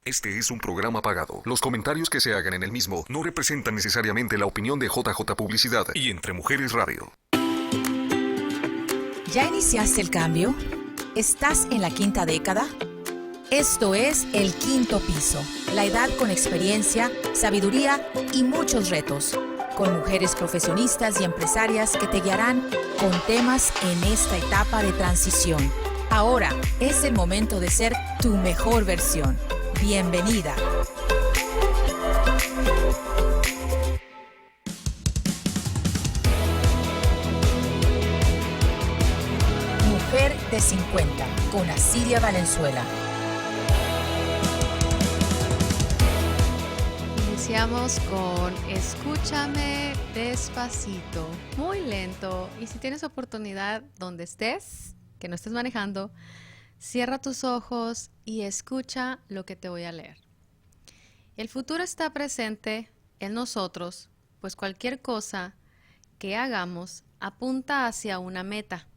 Este es un programa pagado. Los comentarios que se hagan en el mismo no representan necesariamente la opinión de JJ Publicidad y Entre Mujeres Radio. ¿Ya iniciaste el cambio? ¿Estás en la quinta década? Esto es El Quinto Piso, la edad con experiencia, sabiduría y muchos retos, con mujeres profesionistas y empresarias que te guiarán con temas en esta etapa de transición. Ahora es el momento de ser tu mejor versión. Bienvenida. Mujer de 50, con Asiria Valenzuela. Iniciamos con Escúchame despacito, muy lento. Y si tienes oportunidad donde estés, que no estés manejando, cierra tus ojos y escucha lo que te voy a leer. El futuro está presente en nosotros, pues cualquier cosa que hagamos apunta hacia una meta.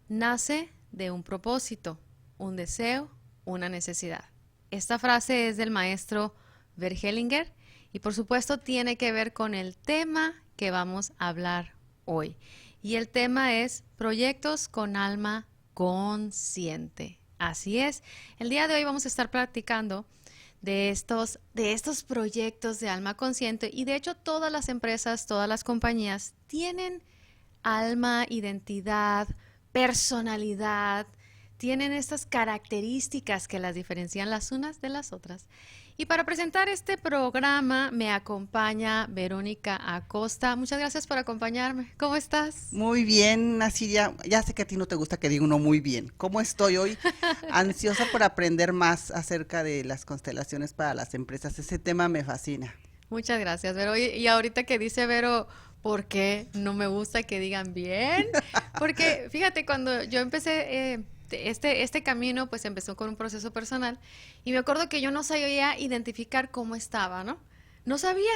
Nace de un propósito, un deseo, una necesidad. Esta frase es del maestro Bert Hellinger y por supuesto tiene que ver con el tema que vamos a hablar hoy. Y el tema es proyectos con alma consciente. Así es, el día de hoy vamos a estar platicando de estos proyectos de alma consciente y de hecho todas las empresas, todas las compañías tienen alma, identidad, personalidad, tienen estas características que las diferencian las unas de las otras. Y para presentar este programa me acompaña Verónica Acosta. Muchas gracias por acompañarme. ¿Cómo estás? Muy bien, Asiria. Ya sé que a ti no te gusta que diga uno muy bien. ¿Cómo estoy hoy? Ansiosa por aprender más acerca de las constelaciones para las empresas. Ese tema me fascina. Muchas gracias, Vero. Y ahorita que dice Vero, ¿por qué no me gusta que digan bien? Porque fíjate, cuando yo empecé este camino, pues empezó con un proceso personal y me acuerdo que yo no sabía identificar cómo estaba, ¿no? No sabía.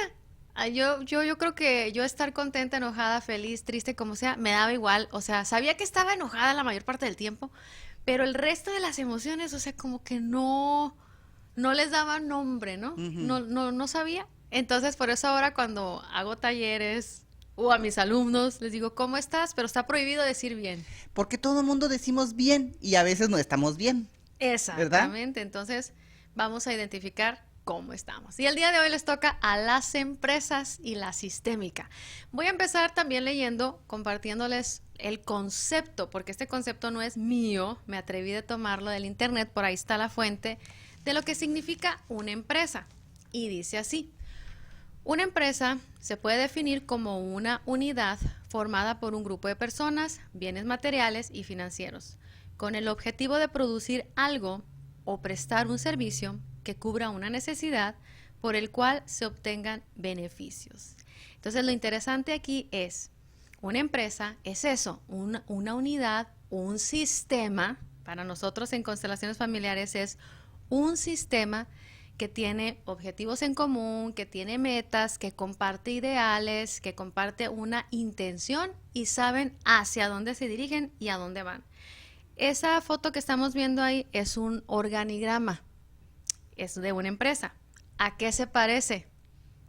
Yo creo que yo estar contenta, enojada, feliz, triste, como sea, me daba igual. O sea, sabía que estaba enojada la mayor parte del tiempo, pero el resto de las emociones, o sea, como que no les daba nombre, ¿no? No sabía. Entonces, por eso ahora cuando hago talleres o a mis alumnos les digo, ¿cómo estás? Pero está prohibido decir bien. Porque todo el mundo decimos bien y a veces no estamos bien. Exactamente. ¿Verdad? Entonces, vamos a identificar cómo estamos. Y el día de hoy les toca a las empresas y la sistémica. Voy a empezar también leyendo, compartiéndoles el concepto, porque este concepto no es mío, me atreví de tomarlo del internet, por ahí está la fuente, de lo que significa una empresa. Y dice así: una empresa se puede definir como una unidad formada por un grupo de personas, bienes materiales y financieros, con el objetivo de producir algo o prestar un servicio que cubra una necesidad por el cual se obtengan beneficios. Entonces, lo interesante aquí es, una empresa es eso, una unidad, un sistema. Para nosotros en constelaciones familiares es un sistema que tiene objetivos en común, que tiene metas, que comparte ideales, que comparte una intención y saben hacia dónde se dirigen y a dónde van. Esa foto que estamos viendo ahí es un organigrama, es de una empresa. ¿A qué se parece?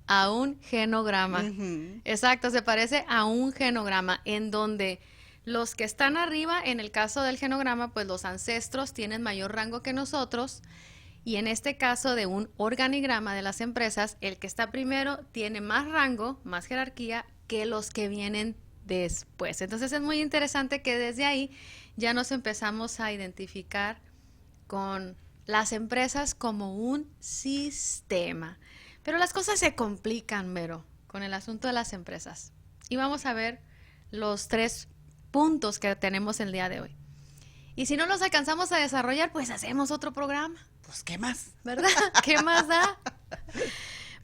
A un genograma. Exacto, se parece a un genograma en donde los que están arriba, en el caso del genograma, pues los ancestros tienen mayor rango que nosotros. Y en este caso de un organigrama de las empresas, el que está primero tiene más rango, más jerarquía que los que vienen después. Entonces es muy interesante que desde ahí ya nos empezamos a identificar con las empresas como un sistema. Pero las cosas se complican, Vero, con el asunto de las empresas. Y vamos a ver los 3 puntos que tenemos el día de hoy. Y si no los alcanzamos a desarrollar, pues hacemos otro programa. Pues, ¿qué más? ¿Verdad? ¿Qué más da?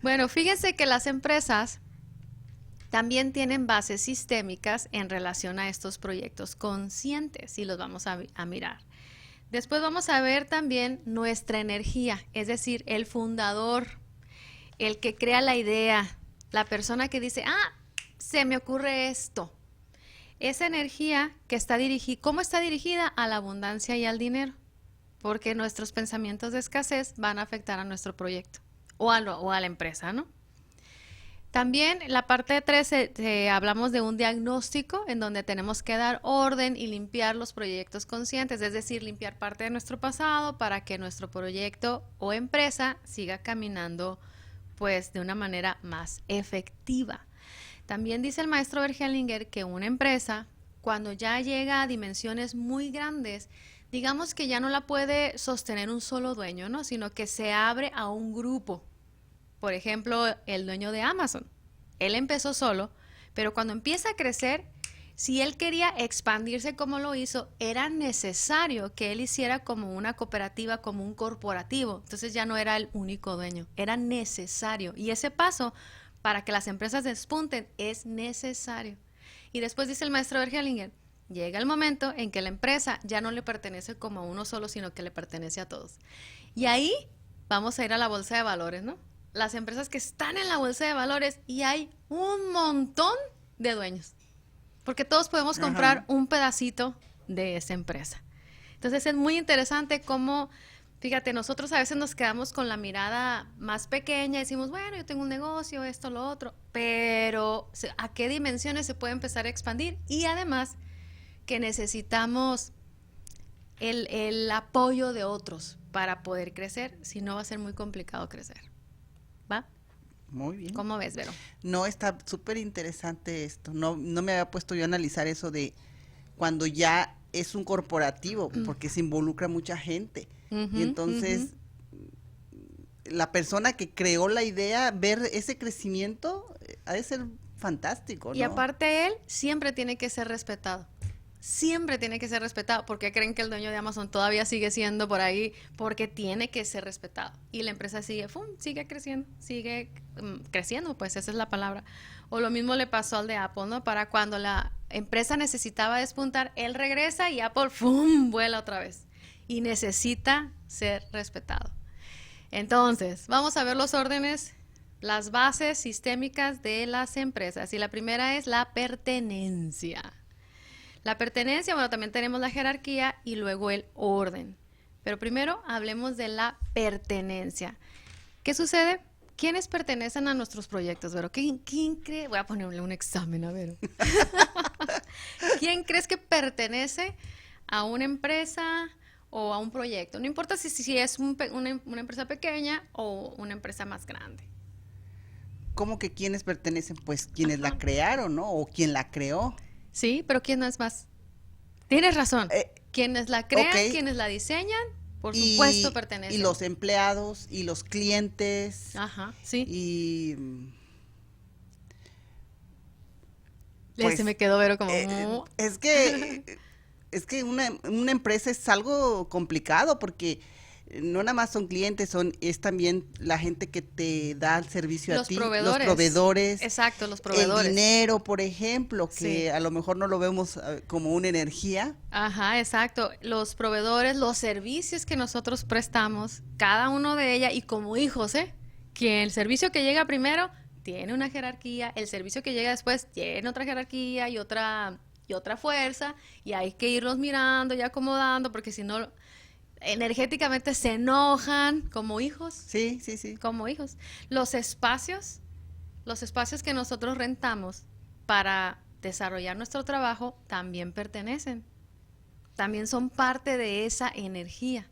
Bueno, fíjense que las empresas también tienen bases sistémicas en relación a estos proyectos conscientes y los vamos a mirar. Después vamos a ver también nuestra energía, es decir, el fundador, el que crea la idea, la persona que dice, se me ocurre esto. Esa energía que está dirigida, ¿cómo está dirigida? A la abundancia y al dinero. porque nuestros pensamientos de escasez van a afectar a nuestro proyecto o a la empresa, ¿no? También la parte 3 hablamos de un diagnóstico en donde tenemos que dar orden y limpiar los proyectos conscientes, es decir, limpiar parte de nuestro pasado para que nuestro proyecto o empresa siga caminando pues de una manera más efectiva. También dice el maestro Bert Hellinger que una empresa, cuando ya llega a dimensiones muy grandes, digamos que ya no la puede sostener un solo dueño, ¿no? Sino que se abre a un grupo. Por ejemplo, el dueño de Amazon. Él empezó solo, pero cuando empieza a crecer, si él quería expandirse como lo hizo, era necesario que él hiciera como una cooperativa, como un corporativo. Entonces ya no era el único dueño, era necesario. Y ese paso para que las empresas despunten es necesario. Y después dice el maestro Bert Hellinger, llega el momento en que la empresa ya no le pertenece como a uno solo, sino que le pertenece a todos. Y ahí vamos a ir a la bolsa de valores, ¿no? Las empresas que están en la bolsa de valores y hay un montón de dueños, porque todos podemos comprar un pedacito de esa empresa. Entonces es muy interesante cómo, fíjate, nosotros a veces nos quedamos con la mirada más pequeña y decimos, bueno, yo tengo un negocio, esto, lo otro, pero ¿a qué dimensiones se puede empezar a expandir? Y además que necesitamos el apoyo de otros para poder crecer, si no va a ser muy complicado crecer. ¿Va? Muy bien. ¿Cómo ves, Vero? No, está súper interesante esto. No me había puesto yo a analizar eso de cuando ya es un corporativo, porque se involucra mucha gente. Y entonces, la persona que creó la idea, ver ese crecimiento, ha de ser fantástico, ¿no? Y aparte él siempre tiene que ser respetado. Siempre tiene que ser respetado. ¿Por qué creen que el dueño de Amazon todavía sigue siendo por ahí? Porque tiene que ser respetado. Y la empresa sigue creciendo, pues esa es la palabra. O lo mismo le pasó al de Apple, ¿no? Para cuando la empresa necesitaba despuntar, él regresa y Apple ¡fum! Vuela otra vez. Y necesita ser respetado. Entonces, vamos a ver los órdenes, las bases sistémicas de las empresas. Y la primera es la pertenencia. La pertenencia, bueno, también tenemos la jerarquía y luego el orden. Pero primero hablemos de la pertenencia. ¿Qué sucede? ¿Quiénes pertenecen a nuestros proyectos, Vero? ¿Quién cree? Voy a ponerle un examen a Vero. ¿Quién crees que pertenece a una empresa o a un proyecto? No importa si es una empresa pequeña o una empresa más grande. ¿Cómo que quiénes pertenecen? Pues quienes la crearon, ¿no? O quien la creó. Sí, pero ¿quién es más? Tienes razón. Quienes la crean, okay. Quienes la diseñan, por supuesto pertenecen. Y los empleados, y los clientes. Ajá, sí. Y... Pues, se me quedó Vero como... es que una empresa es algo complicado porque no nada más son clientes, es también la gente que te da el servicio a ti, los proveedores. Exacto, los proveedores. El dinero, por ejemplo, que sí. A lo mejor no lo vemos como una energía. Ajá, exacto. Los proveedores, los servicios que nosotros prestamos, cada uno de ellas, y como hijos, que el servicio que llega primero tiene una jerarquía, el servicio que llega después tiene otra jerarquía y otra fuerza, y hay que irlos mirando y acomodando, porque si no... energéticamente se enojan como hijos. Sí. Como hijos. Los espacios que nosotros rentamos para desarrollar nuestro trabajo también pertenecen. También son parte de esa energía.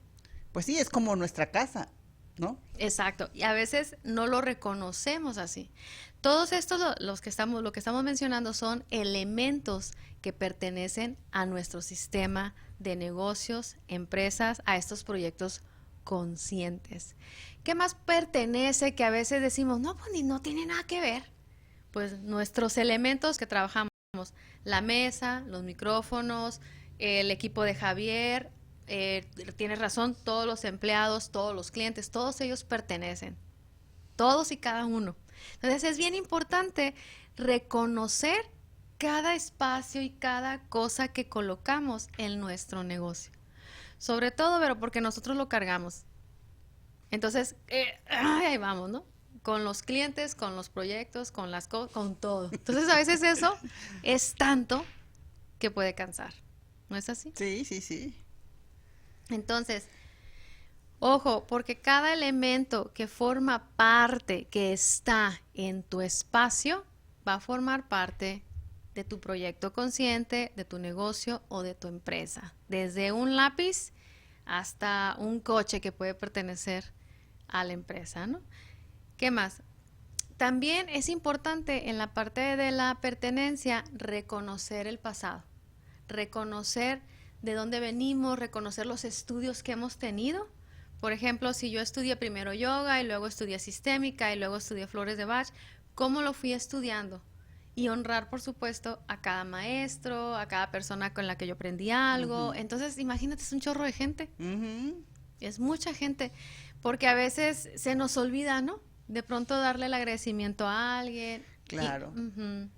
Pues sí, es como nuestra casa, ¿no? Exacto. Y a veces no lo reconocemos así. Todos estos, lo que estamos mencionando, son elementos que pertenecen a nuestro sistema de negocios, empresas, a estos proyectos conscientes. ¿Qué más pertenece que a veces decimos, no, pues no tiene nada que ver? Pues nuestros elementos que trabajamos, la mesa, los micrófonos, el equipo de Javier, tienes razón, todos los empleados, todos los clientes, todos ellos pertenecen, todos y cada uno. Entonces es bien importante reconocer cada espacio y cada cosa que colocamos en nuestro negocio. Sobre todo, pero porque nosotros lo cargamos. Entonces, ahí vamos, ¿no? Con los clientes, con los proyectos, con con todo. Entonces, a veces eso es tanto que puede cansar. ¿No es así? Sí. Entonces, Ojo, porque cada elemento que forma parte, que está en tu espacio, va a formar parte de tu proyecto consciente, de tu negocio o de tu empresa. Desde un lápiz hasta un coche que puede pertenecer a la empresa, ¿no? ¿Qué más? También es importante en la parte de la pertenencia reconocer el pasado, reconocer de dónde venimos, reconocer los estudios que hemos tenido. Por ejemplo, si yo estudié primero yoga y luego estudié sistémica y luego estudié flores de Bach, ¿cómo lo fui estudiando? Y honrar, por supuesto, a cada maestro, a cada persona con la que yo aprendí algo. Entonces, imagínate, es un chorro de gente. Es mucha gente, porque a veces se nos olvida, ¿no? De pronto darle el agradecimiento a alguien. Claro.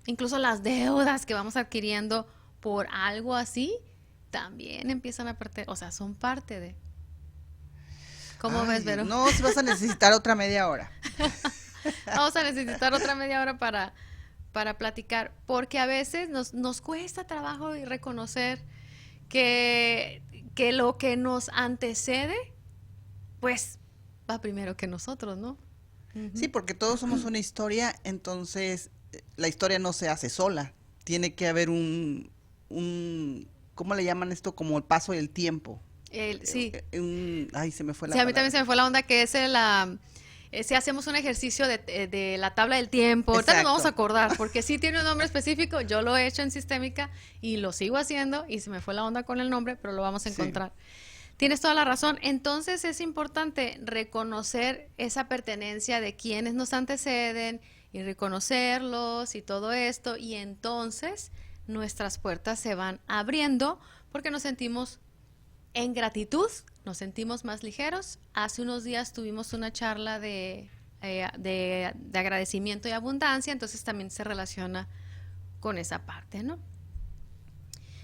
Incluso las deudas que vamos adquiriendo por algo así, también empiezan a perder, o sea, son parte de... ¿Cómo ves, Vero? No, si vas a necesitar otra media hora. Vamos a necesitar otra media hora para platicar, porque a veces nos cuesta trabajo reconocer que lo que nos antecede, pues, va primero que nosotros, ¿no? Sí, porque todos somos una historia, entonces la historia no se hace sola. Tiene que haber un ¿cómo le llaman esto? Como el paso del tiempo. Sí. Ay, se me fue la Sí, a mí palabra. también se me fue la onda que es si hacemos un ejercicio de la tabla del tiempo, ahorita nos Exacto. vamos a acordar, porque sí tiene un nombre específico, yo lo he hecho en sistémica y lo sigo haciendo y se me fue la onda con el nombre, pero lo vamos a Sí. encontrar. Tienes toda la razón. Entonces es importante reconocer esa pertenencia de quienes nos anteceden y reconocerlos y todo esto, y entonces nuestras puertas se van abriendo porque nos sentimos en gratitud, nos sentimos más ligeros. Hace unos días tuvimos una charla de agradecimiento y abundancia, entonces también se relaciona con esa parte, ¿no?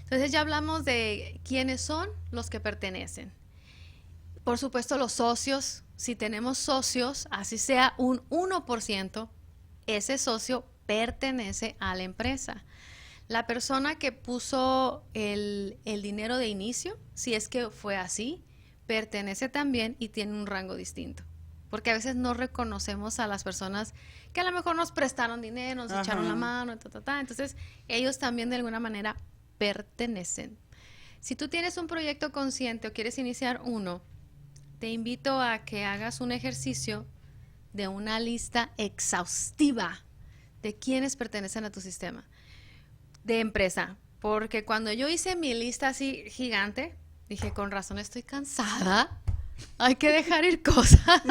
Entonces ya hablamos de quiénes son los que pertenecen. Por supuesto, los socios. Si tenemos socios, así sea un 1%, ese socio pertenece a la empresa. La persona que puso el dinero de inicio, si es que fue así, pertenece también y tiene un rango distinto. Porque a veces no reconocemos a las personas que a lo mejor nos prestaron dinero, nos echaron la mano, entonces ellos también de alguna manera pertenecen. Si tú tienes un proyecto consciente o quieres iniciar uno, te invito a que hagas un ejercicio de una lista exhaustiva de quienes pertenecen a tu sistema de empresa. Porque cuando yo hice mi lista así gigante, dije, con razón estoy cansada, hay que dejar ir cosas.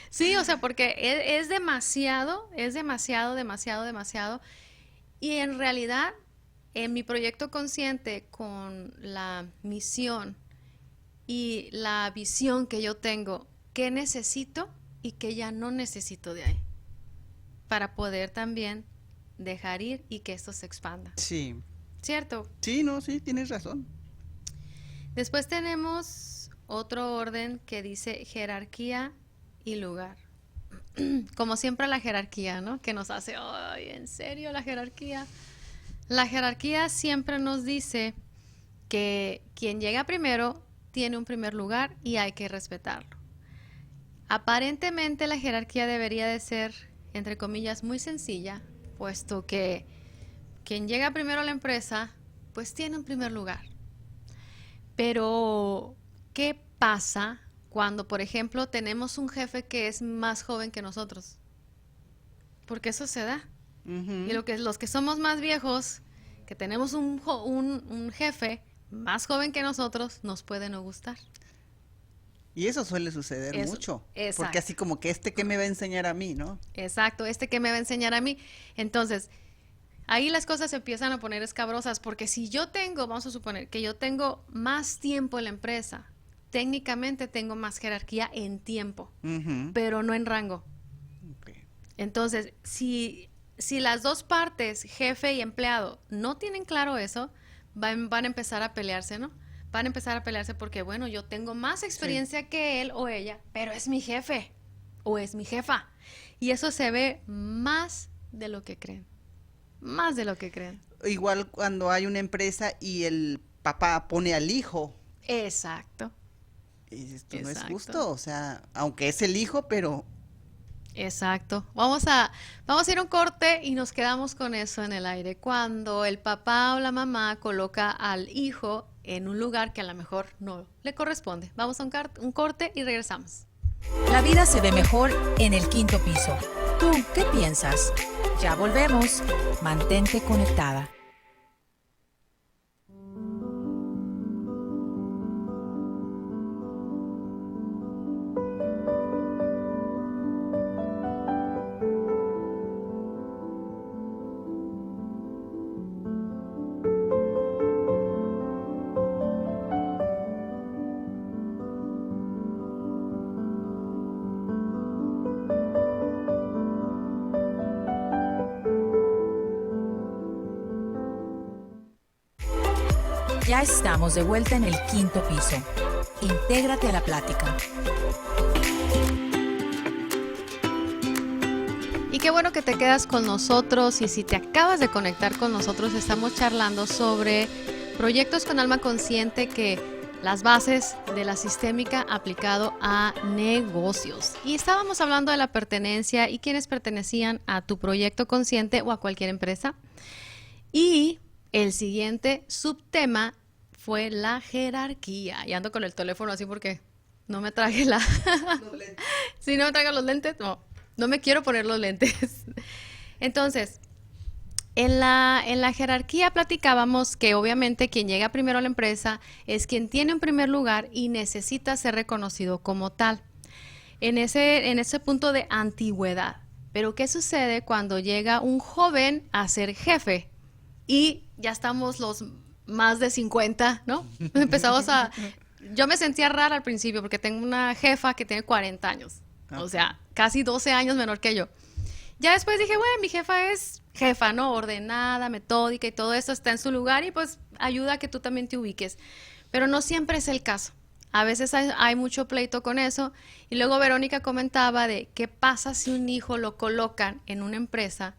Sí, o sea, porque es demasiado. Y en realidad, en mi proyecto consciente, con la misión y la visión que yo tengo, qué necesito y qué ya no necesito de ahí, para poder también dejar ir y que esto se expanda. Sí. ¿Cierto? Sí, no, sí, tienes razón. Después tenemos otro orden que dice jerarquía y lugar. Como siempre la jerarquía, ¿no? Que nos hace, ay, ¿en serio la jerarquía? La jerarquía siempre nos dice que quien llega primero tiene un primer lugar y hay que respetarlo. Aparentemente la jerarquía debería de ser, entre comillas, muy sencilla, puesto que quien llega primero a la empresa, pues tiene un primer lugar. Pero, ¿qué pasa cuando, por ejemplo, tenemos un jefe que es más joven que nosotros? Porque eso se da. Y los que somos más viejos, que tenemos un jefe más joven que nosotros, nos puede no gustar. Y eso suele suceder mucho. Exacto. Porque así como que ¿qué me va a enseñar a mí, no? Exacto, que me va a enseñar a mí. Entonces, ahí las cosas se empiezan a poner escabrosas, porque si yo tengo, vamos a suponer que yo tengo más tiempo en la empresa, técnicamente tengo más jerarquía en tiempo, pero no en rango. Okay. Entonces, si las dos partes, jefe y empleado, no tienen claro eso, van a empezar a pelearse, ¿no? Van a empezar a pelearse porque, bueno, yo tengo más experiencia que él o ella, pero es mi jefe o es mi jefa. Y eso se ve más de lo que creen. Más de lo que creen. Igual cuando hay una empresa y el papá pone al hijo. Exacto. Esto no es Exacto. justo, o sea, aunque es el hijo, pero Exacto. Vamos a ir a un corte y nos quedamos con eso en el aire. Cuando el papá o la mamá coloca al hijo en un lugar que a lo mejor no le corresponde. Vamos a un corte y regresamos. La vida se ve mejor en el quinto piso. ¿Tú qué piensas? Ya volvemos. Mantente conectada. Ya estamos de vuelta en el quinto piso. Intégrate a la plática. Y qué bueno que te quedas con nosotros, y si te acabas de conectar con nosotros, estamos charlando sobre proyectos con alma consciente, que las bases de la sistémica aplicado a negocios. Y estábamos hablando de la pertenencia y quiénes pertenecían a tu proyecto consciente o a cualquier empresa. Y el siguiente subtema fue la jerarquía. Y ando con el teléfono así porque no me traje la... Si no me traigo los lentes, no me quiero poner los lentes. Entonces, en la jerarquía platicábamos que obviamente quien llega primero a la empresa es quien tiene un primer lugar y necesita ser reconocido como tal. En ese punto de antigüedad. Pero ¿qué sucede cuando llega un joven a ser jefe? Y ya estamos los más de 50, ¿no? Yo me sentía rara al principio porque tengo una jefa que tiene 40 años. O sea, casi 12 años menor que yo. Ya después dije, bueno, mi jefa es jefa, ¿no? Ordenada, metódica y todo eso está en su lugar y pues ayuda a que tú también te ubiques. Pero no siempre es el caso. A veces hay mucho pleito con eso. Y luego Verónica comentaba de qué pasa si un hijo lo colocan en una empresa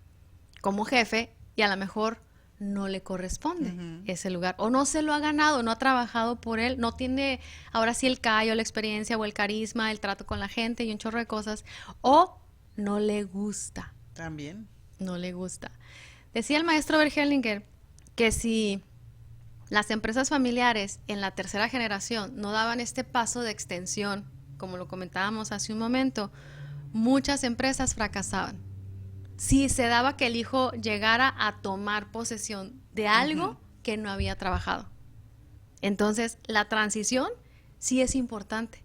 como jefe y a lo mejor no le corresponde ese lugar, o no se lo ha ganado, no ha trabajado por él, no tiene ahora sí el callo, la experiencia o el carisma, el trato con la gente y un chorro de cosas, o no le gusta. también. No le gusta. Decía el maestro Bergelinger que si las empresas familiares en la tercera generación no daban este paso de extensión, como lo comentábamos hace un momento, muchas empresas fracasaban. Si se daba que el hijo llegara a tomar posesión de algo que no había trabajado. Entonces, la transición sí es importante.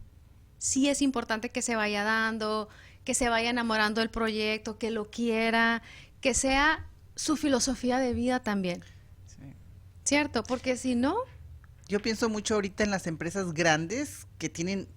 Sí es importante que se vaya dando, que se vaya enamorando del proyecto, que lo quiera, que sea su filosofía de vida también. Sí. ¿Cierto? Porque si no... Yo pienso mucho ahorita en las empresas grandes que tienen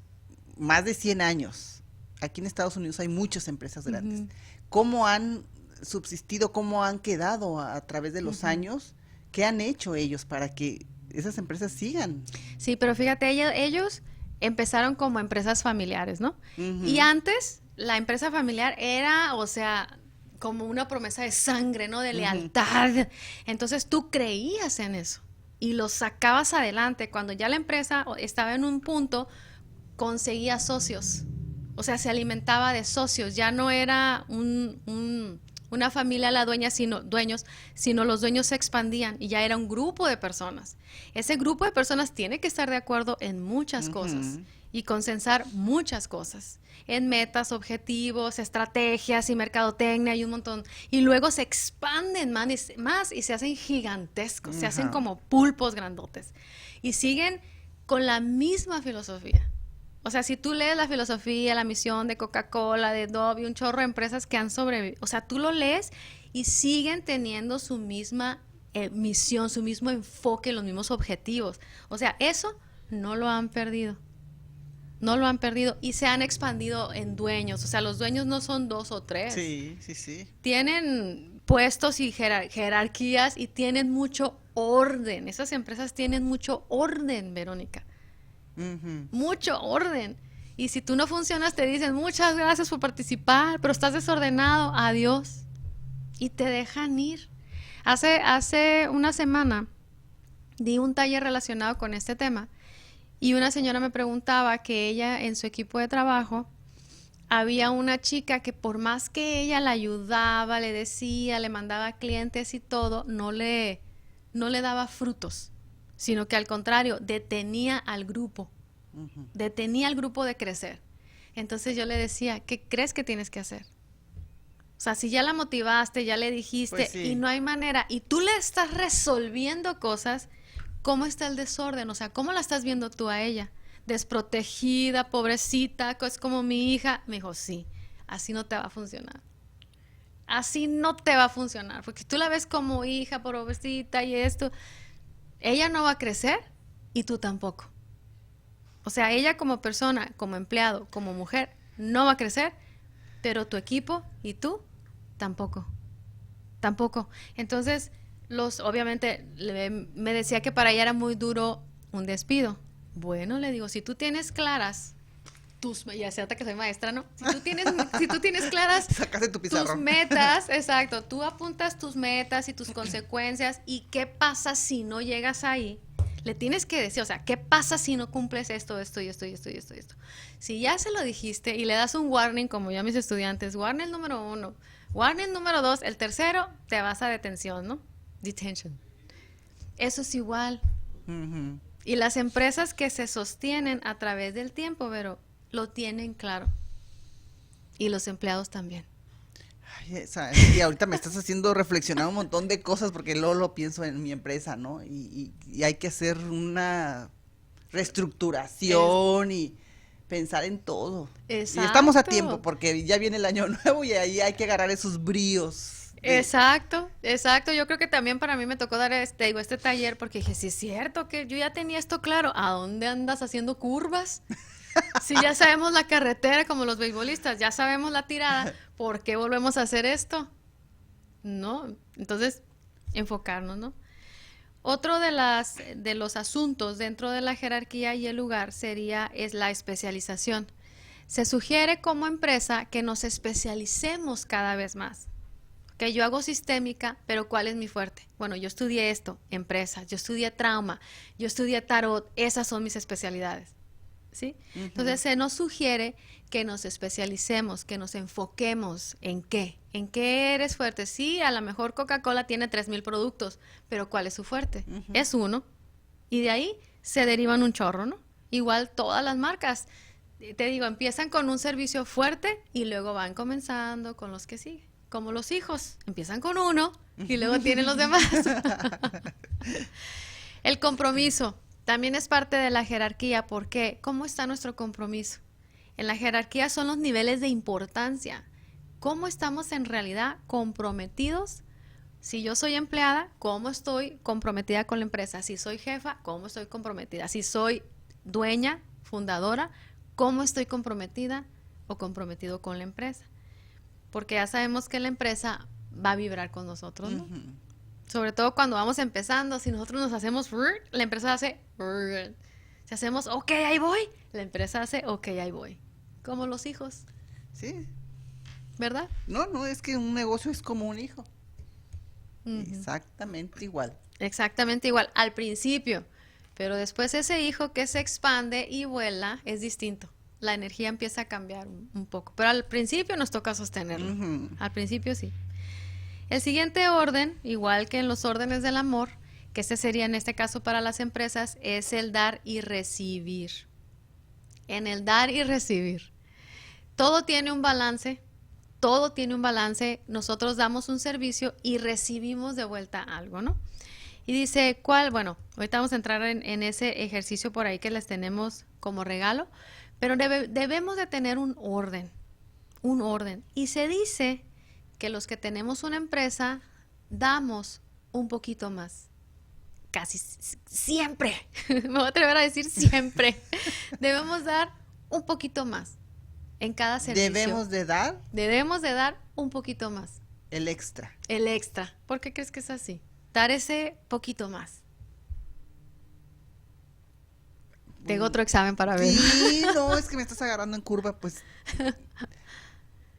más de 100 años. Aquí en Estados Unidos hay muchas empresas grandes. ¿Cómo han subsistido, cómo han quedado a través de los años? ¿Qué han hecho ellos para que esas empresas sigan? Sí, pero fíjate, ellos empezaron como empresas familiares, ¿no? Y antes la empresa familiar era, o sea, como una promesa de sangre, ¿no? De lealtad. Entonces tú creías en eso y lo sacabas adelante. Cuando ya la empresa estaba en un punto, conseguía socios. O sea, se alimentaba de socios. Ya no era una familia la dueña, sino los dueños se expandían y ya era un grupo de personas. Ese grupo de personas tiene que estar de acuerdo en muchas cosas y consensar muchas cosas, en metas, objetivos, estrategias y mercadotecnia y un montón. Y luego se expanden más y se hacen gigantescos, se hacen como pulpos grandotes y siguen con la misma filosofía. O sea, si tú lees la filosofía, la misión de Coca-Cola, de Dove, un chorro de empresas que han sobrevivido, o sea, tú lo lees y siguen teniendo su misma misión, su mismo enfoque, los mismos objetivos. O sea, eso no lo han perdido. No lo han perdido y se han expandido en dueños. O sea, los dueños no son 2 o 3. Sí, sí, sí. Tienen puestos y jerarquías y tienen mucho orden. Esas empresas tienen mucho orden, Verónica. Mucho orden. Y si tú no funcionas, te dicen muchas gracias por participar, pero estás desordenado, adiós. Y te dejan ir. Hace una semana di un taller relacionado con este tema Y una señora me preguntaba que ella en su equipo de trabajo había una chica que por más que ella la ayudaba, le decía, le mandaba clientes y todo, no le daba frutos, sino que al contrario, detenía al grupo de crecer. Entonces yo le decía, ¿qué crees que tienes que hacer? O sea, si ya la motivaste, ya le dijiste, Pues sí. y no hay manera, y tú le estás resolviendo cosas, ¿cómo está el desorden? O sea, ¿cómo la estás viendo tú a ella? Desprotegida, pobrecita, es como mi hija. Me dijo, sí, así no te va a funcionar. Así no te va a funcionar, porque tú la ves como hija, pobrecita y esto. Ella no va a crecer y tú tampoco. O sea, ella como persona, como empleado, como mujer, no va a crecer, pero tu equipo y tú tampoco. Tampoco. Entonces, obviamente, me decía que para ella era muy duro un despido. Bueno, le digo, si tú tienes claras ya se nota que soy maestra, ¿no? Si tú tienes claras Sacaste tu pizarrón. tus metas, exacto, tú apuntas tus metas y tus consecuencias y qué pasa si no llegas ahí, le tienes que decir, o sea, ¿qué pasa si no cumples esto? Si ya se lo dijiste y le das un warning, como yo a mis estudiantes, warning número 1, warning número 2, el tercero, te vas a detención, ¿no? Detention. Eso es igual. Ujú. Y las empresas que se sostienen a través del tiempo, pero lo tienen claro. Y los empleados también. Ay, y ahorita me estás haciendo reflexionar un montón de cosas porque luego lo pienso en mi empresa, ¿no? Y hay que hacer una reestructuración y pensar en todo. Exacto. Y estamos a tiempo porque ya viene el año nuevo y ahí hay que agarrar esos bríos. Exacto. Yo creo que también para mí me tocó dar este taller porque dije, sí es cierto que yo ya tenía esto claro. ¿A dónde andas haciendo curvas? Si ya sabemos la carretera como los beisbolistas, ya sabemos la tirada, ¿por qué volvemos a hacer esto? ¿No? Entonces, enfocarnos, ¿no? Otro de los asuntos dentro de la jerarquía y el lugar es la especialización. Se sugiere como empresa que nos especialicemos cada vez más. Que yo hago sistémica, pero ¿cuál es mi fuerte? Bueno, yo estudié esto, empresas, yo estudié trauma, yo estudié tarot, esas son mis especialidades. ¿Sí? Ujú. Entonces se nos sugiere que nos especialicemos, que nos enfoquemos en qué eres fuerte. Sí, a lo mejor Coca-Cola tiene 3,000 productos, pero ¿cuál es su fuerte? Ujú. Es uno. Y de ahí se derivan un chorro, ¿no? Igual todas las marcas, te digo, empiezan con un servicio fuerte y luego van comenzando con los que siguen. Como los hijos, empiezan con uno y luego tienen los demás. El compromiso también es parte de la jerarquía. ¿Por qué? ¿Cómo está nuestro compromiso? En la jerarquía son los niveles de importancia. ¿Cómo estamos en realidad comprometidos? Si yo soy empleada, ¿cómo estoy comprometida con la empresa? Si soy jefa, ¿cómo estoy comprometida? Si soy dueña, fundadora, ¿cómo estoy comprometida o comprometido con la empresa? Porque ya sabemos que la empresa va a vibrar con nosotros, ¿no? Ujú. Sobre todo cuando vamos empezando, si nosotros nos hacemos, la empresa hace, si hacemos, ok, ahí voy, la empresa hace, ok, ahí voy. Como los hijos, Sí. ¿verdad? No, es que un negocio es como un hijo. Ujú. Exactamente igual. Exactamente igual, al principio, pero después ese hijo que se expande y vuela es distinto. La energía empieza a cambiar un poco, pero al principio nos toca sostenerlo. Ujú. Al principio sí. El siguiente orden, igual que en los órdenes del amor, que este sería en este caso para las empresas, es el dar y recibir. En el dar y recibir. Todo tiene un balance, nosotros damos un servicio y recibimos de vuelta algo, ¿no? Y dice, bueno, ahorita vamos a entrar en ese ejercicio por ahí que les tenemos como regalo, pero debemos de tener un orden. Y se dice que los que tenemos una empresa damos un poquito más. Casi siempre, me voy a atrever a decir siempre, debemos dar un poquito más en cada servicio. Debemos de dar un poquito más. el extra. El extra. ¿Por qué crees que es así? Dar ese poquito más. Tengo otro examen para ver. Sí, no, es que me estás agarrando en curva, pues.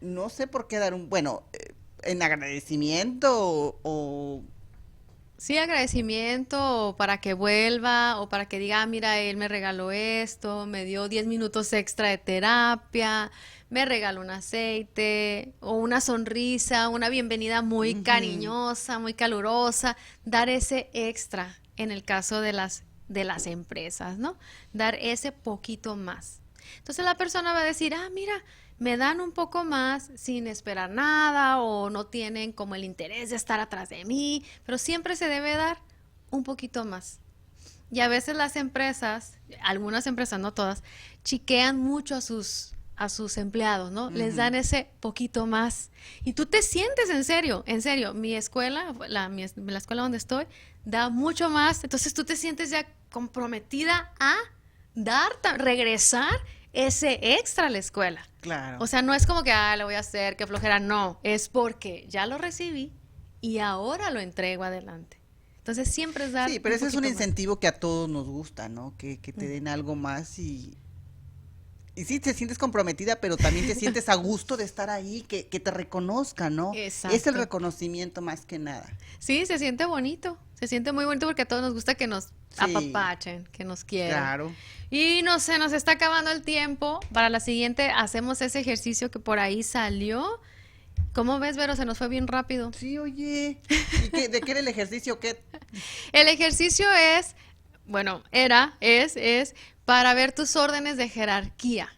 No sé por qué dar en agradecimiento o Sí, agradecimiento o para que vuelva o para que diga, mira, él me regaló esto, me dio 10 minutos extra de terapia, me regaló un aceite o una sonrisa, una bienvenida muy cariñosa, muy calurosa, dar ese extra en el caso de las empresas, ¿no? Dar ese poquito más. Entonces la persona va a decir, mira, me dan un poco más sin esperar nada o no tienen como el interés de estar atrás de mí, pero siempre se debe dar un poquito más. Y a veces las empresas, algunas empresas, no todas, chiquean mucho a sus empleados, ¿no? Les dan ese poquito más. Y tú te sientes en serio. Mi escuela, la escuela donde estoy, da mucho más. Entonces tú te sientes ya comprometida a regresar ese extra a la escuela. Claro. O sea, no es como que, lo voy a hacer, qué flojera. No, es porque ya lo recibí y ahora lo entrego adelante. Entonces siempre es dar. Sí, pero ese es un más. incentivo que a todos nos gusta, ¿no? Que te den algo más y sí, te sientes comprometida, pero también te sientes a gusto de estar ahí, que te reconozcan, ¿no? Exacto. Es el reconocimiento más que nada. Sí, se siente bonito. Se siente muy bonito porque a todos nos gusta que nos apapachen, que nos quieran. Claro. Y no sé, nos está acabando el tiempo. Para la siguiente hacemos ese ejercicio que por ahí salió. ¿Cómo ves, Vero? Se nos fue bien rápido. Sí, oye. ¿Y de qué era el ejercicio? ¿Qué? El ejercicio es, bueno, es para ver tus órdenes de jerarquía.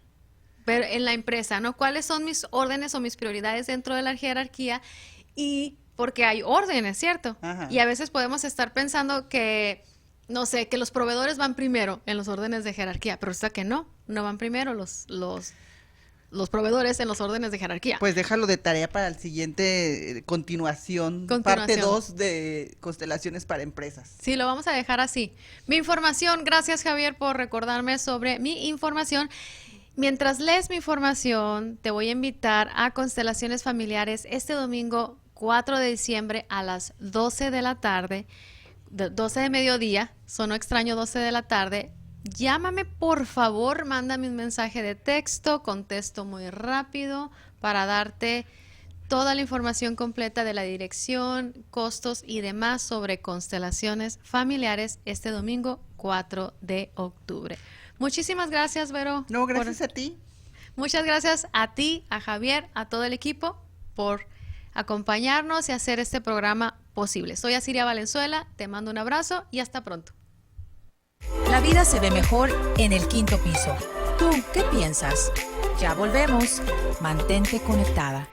Pero en la empresa, ¿no? ¿Cuáles son mis órdenes o mis prioridades dentro de la jerarquía? Y porque hay órdenes, ¿cierto? Ajá. Y a veces podemos estar pensando que, no sé, que los proveedores van primero en los órdenes de jerarquía, pero resulta que no van primero los proveedores en los órdenes de jerarquía. Pues déjalo de tarea para el siguiente continuación. Parte 2 de constelaciones para empresas. Sí, lo vamos a dejar así. Mi información, gracias Javier por recordarme sobre mi información. Mientras lees mi información, te voy a invitar a Constelaciones Familiares este domingo 4 de diciembre a las 12 de la tarde, 12 de mediodía, sonó extraño 12 de la tarde. Llámame, por favor, mándame un mensaje de texto, contesto muy rápido para darte toda la información completa de la dirección, costos y demás sobre constelaciones familiares este domingo 4 de octubre. Muchísimas gracias, Vero. No, gracias a ti. Muchas gracias a ti, a Javier, a todo el equipo por acompañarnos y hacer este programa posible. Soy Asiria Valenzuela, te mando un abrazo y hasta pronto. La vida se ve mejor en el quinto piso. ¿Tú qué piensas? Ya volvemos. Mantente conectada.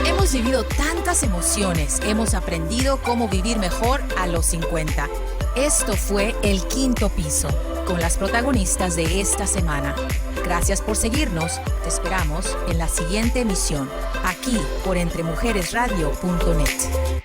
Hemos vivido tantas emociones, hemos aprendido cómo vivir mejor a los 50. Esto fue El Quinto Piso, con las protagonistas de esta semana. Gracias por seguirnos, te esperamos en la siguiente emisión, aquí por entremujeresradio.net.